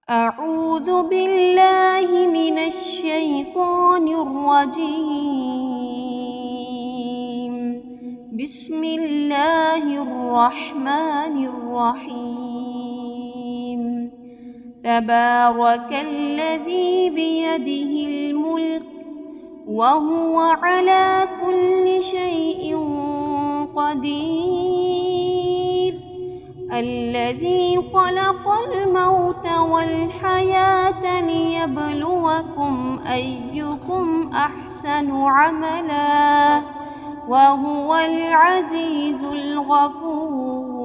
أعوذ بالله من الشيطان الرجيم. بسم الله الرحمن الرحيم. تبارك الذي بيده الملك وهو على كل شيء قدير، الذي خلق الموت والحياة ليبلوكم أيكم أحسن عملا وهو العزيز الغفور،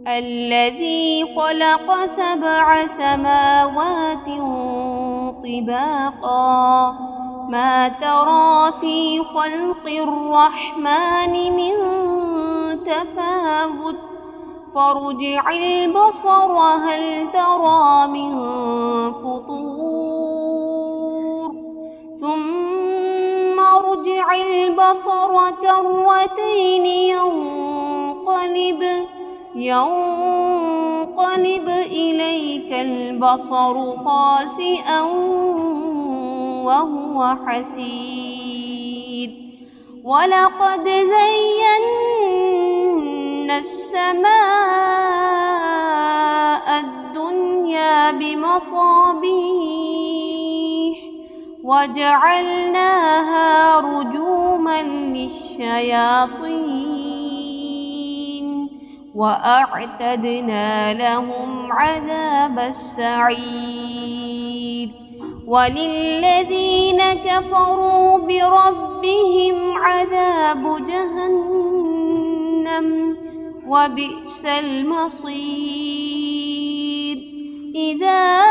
الذي خلق 7 سماوات طباقا ما ترى في خلق الرحمن من تفاوت فارجع البصر هل ترى من فطور ثم ارجع البصر كرتين ينقلب إليك البصر خاسئا وهو حسير، ولقد زينا السماء الدنيا بمصابيح وجعلناها رجوما للشياطين وأعتدنا لهم عذاب السعير، وللذين كفروا بربهم عذاب جهنم وبئس المصير. إذا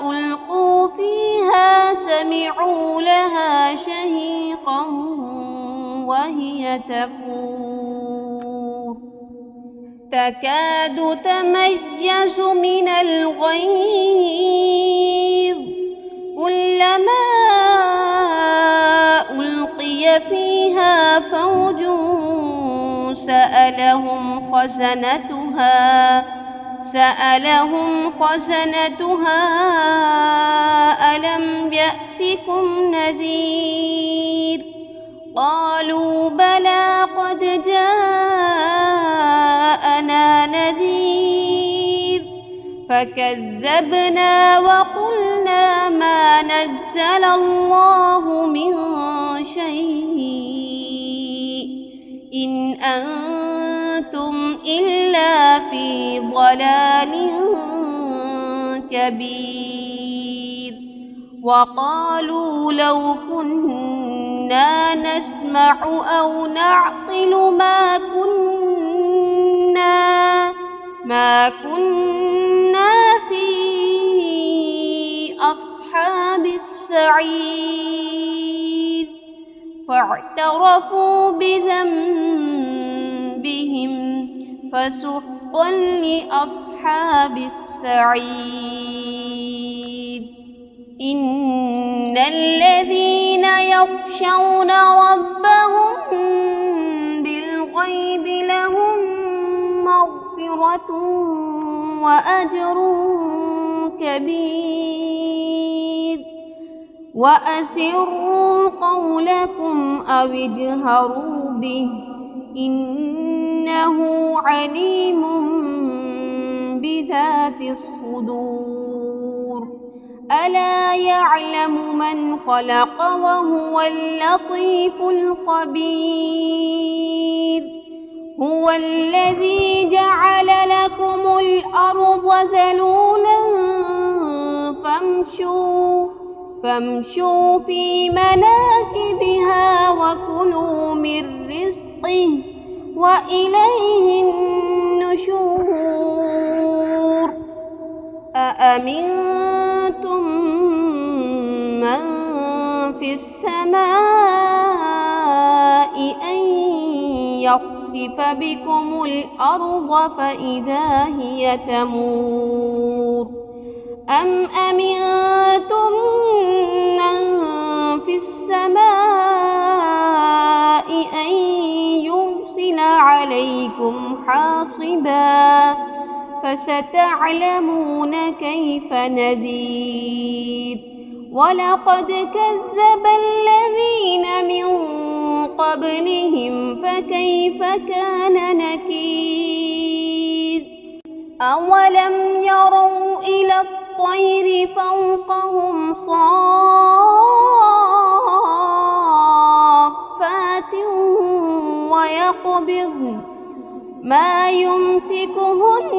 ألقوا فيها سمعوا لها شهيقا وهي تفور تكاد تميز من الغيظ كلما ألقي فيها فوج سألهم خزنتها ألم يأتكم نذير؟ قالوا بلى قد جاءنا نذير فكذبنا وقلنا ما نزل الله من شيء إن أنتم إلا في ضلال كبير. وقالوا لو كنا نسمع أو نعقل ما كنا في أصحاب السعير، فاعترفوا بذنبهم فسحقا لأصحاب السعير. إن الذين يخشون ربهم بالغيب لهم مغفرة وأجر كبير. وأسروا قولكم أو اجهروا به إنه عليم بذات الصدور. ألا يعلم من خلق وهو اللطيف الخبير. هو الذي جعل لكم الأرض ذلولا فامشوا في مناكبها وكلوا من رزقه وإليه النشور. أأمنتم من في السماء أن يخسف بكم الأرض فإذا هي تمور أم أمنتم من في السماء أن يرسل عليكم حاصبا فستعلمون كيف نذير ولقد كذب الذين من قبلهم فكيف كان نكير أولم يروا إلى الطير فوقهم صافات ويقبضن ما يمسكهن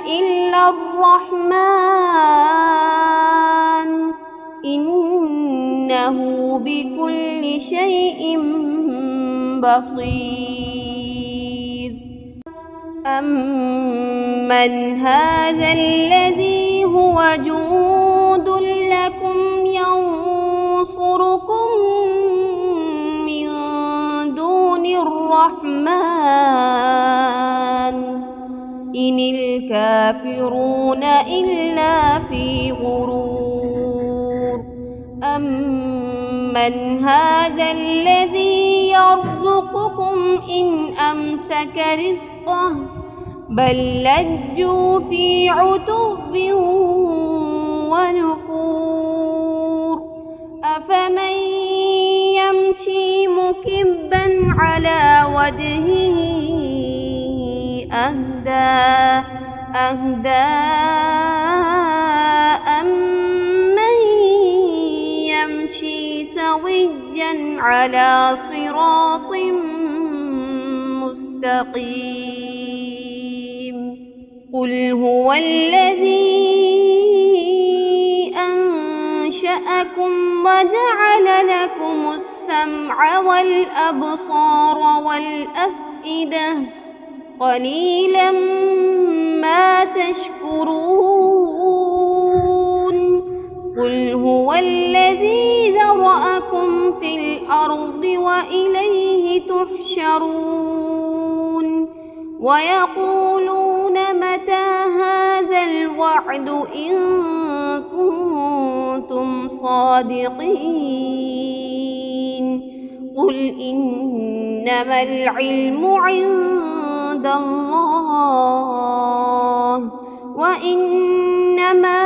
إلا الرحمن إنه بكل شيء بصير أمن هذا الذي هو جند لكم ينصركم من دون الرحمن إن الكافرون إلا في غرور أمن هذا الذي يرزقكم إن أمسك رزقه بل لجوا في عتب ونفور أفمن يمشي مكبا على وجهه أهدى أمن يمشي سويا على صراط مستقيم قل هو الذي أنشأكم وجعل لكم السمع والأبصار والأفئدة قليلا ما تشكرون قل هو الذي ذرأكم في الأرض وإليه تحشرون ويقولون متى هذا الوعد إن كنتم صادقين قل إنما العلم عند الله وإنما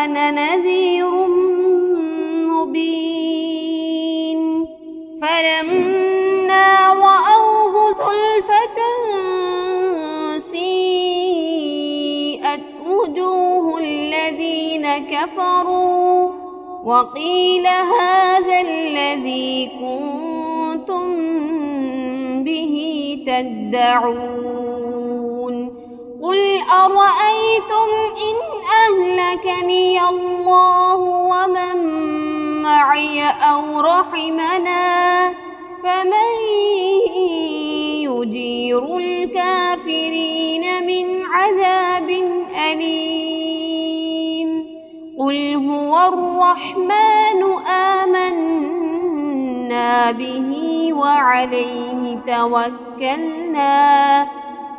أنا نذير مبين فلما رأوه زلفة سيئت وجوه الذين كفروا وقيل هذا الذي كنتم به تدعون قل أرأيتم إن أهلكني الله ومن معي أو رحمنا فمن يجير الكافرين من عذاب أليم قل هو الرحمن آمنا به وعليه توكلنا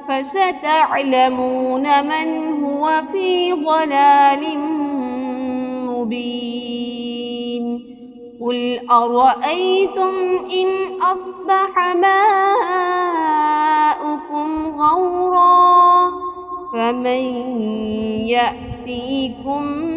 فستعلمون من هو في ضلال مبين قل أرأيتم إن أصبح ماؤكم غورا فمن يأتيكم